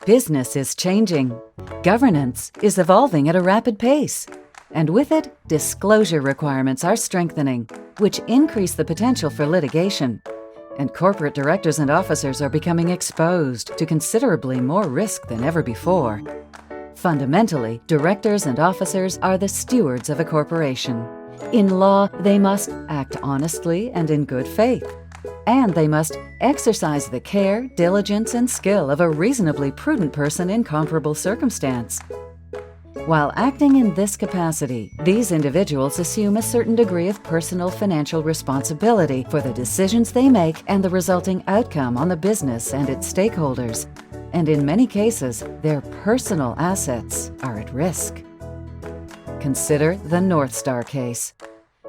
Business is changing. Governance is evolving at a rapid pace. And with it, disclosure requirements are strengthening, which increase the potential for litigation. And corporate directors and officers are becoming exposed to considerably more risk than ever before. Fundamentally, directors and officers are the stewards of a corporation. In law, they must act honestly and in good faith. And they must exercise the care, diligence, and skill of a reasonably prudent person in comparable circumstance. While acting in this capacity, these individuals assume a certain degree of personal financial responsibility for the decisions they make and the resulting outcome on the business and its stakeholders. And in many cases, their personal assets are at risk. Consider the North Star case.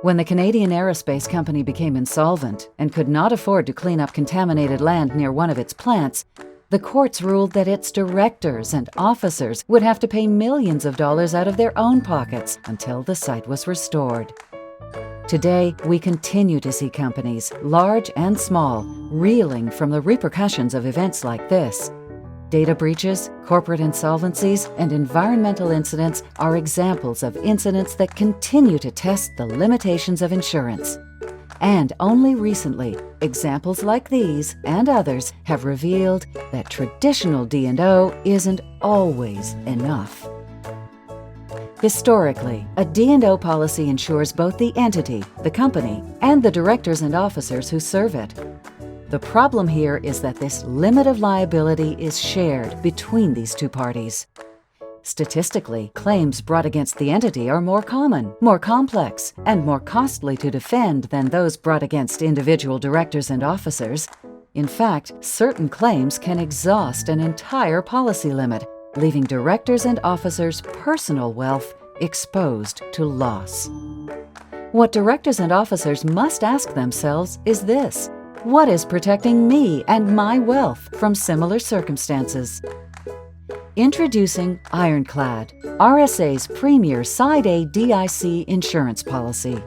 When the Canadian aerospace company became insolvent and could not afford to clean up contaminated land near one of its plants, the courts ruled that its directors and officers would have to pay millions of dollars out of their own pockets until the site was restored. Today, we continue to see companies, large and small, reeling from the repercussions of events like this. Data breaches, corporate insolvencies, and environmental incidents are examples of incidents that continue to test the limitations of insurance. And only recently, examples like these and others have revealed that traditional D&O isn't always enough. Historically, a D&O policy insures both the entity, the company, and the directors and officers who serve it. The problem here is that this limit of liability is shared between these two parties. Statistically, claims brought against the entity are more common, more complex, and more costly to defend than those brought against individual directors and officers. In fact, certain claims can exhaust an entire policy limit, leaving directors and officers' personal wealth exposed to loss. What directors and officers must ask themselves is this: what is protecting me and my wealth from similar circumstances? Introducing Ironclad, RSA's premier Side A DIC insurance policy.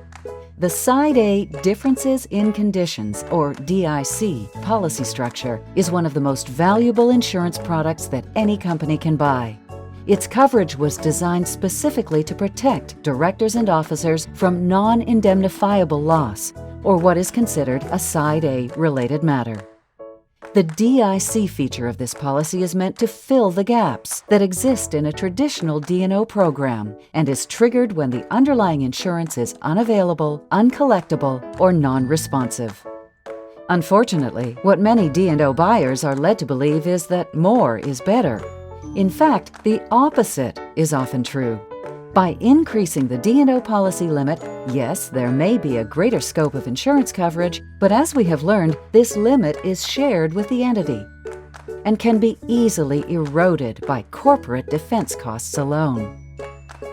The Side A Differences in Conditions, or DIC, policy structure is one of the most valuable insurance products that any company can buy. Its coverage was designed specifically to protect directors and officers from non-indemnifiable loss, or what is considered a Side A-related matter. The DIC feature of this policy is meant to fill the gaps that exist in a traditional D&O program and is triggered when the underlying insurance is unavailable, uncollectible, or non-responsive. Unfortunately, what many D&O buyers are led to believe is that more is better. In fact, the opposite is often true. By increasing the D&O policy limit, yes, there may be a greater scope of insurance coverage, but as we have learned, this limit is shared with the entity and can be easily eroded by corporate defense costs alone.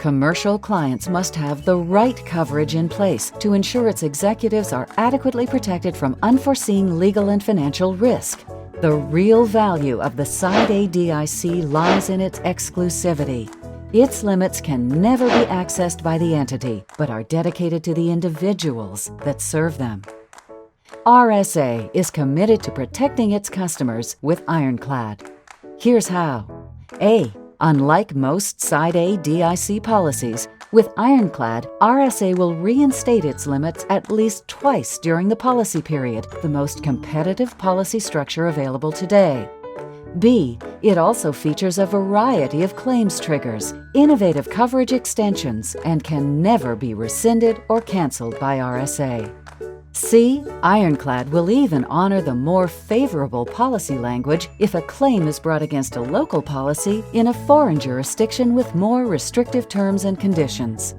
Commercial clients must have the right coverage in place to ensure its executives are adequately protected from unforeseen legal and financial risk. The real value of the Side A DIC lies in its exclusivity. Its limits can never be accessed by the entity, but are dedicated to the individuals that serve them. RSA is committed to protecting its customers with Ironclad. Here's how. A. Unlike most Side A DIC policies, with Ironclad, RSA will reinstate its limits at least twice during the policy period, the most competitive policy structure available today. B. It also features a variety of claims triggers, innovative coverage extensions, and can never be rescinded or canceled by RSA. C. Ironclad will even honor the more favorable policy language if a claim is brought against a local policy in a foreign jurisdiction with more restrictive terms and conditions.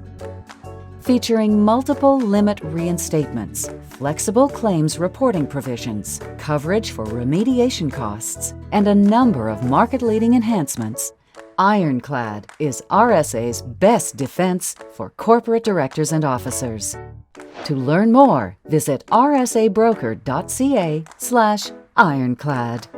Featuring multiple limit reinstatements, flexible claims reporting provisions, coverage for remediation costs, and a number of market-leading enhancements, Ironclad is RSA's best defense for corporate directors and officers. To learn more, visit rsabroker.ca/ironclad.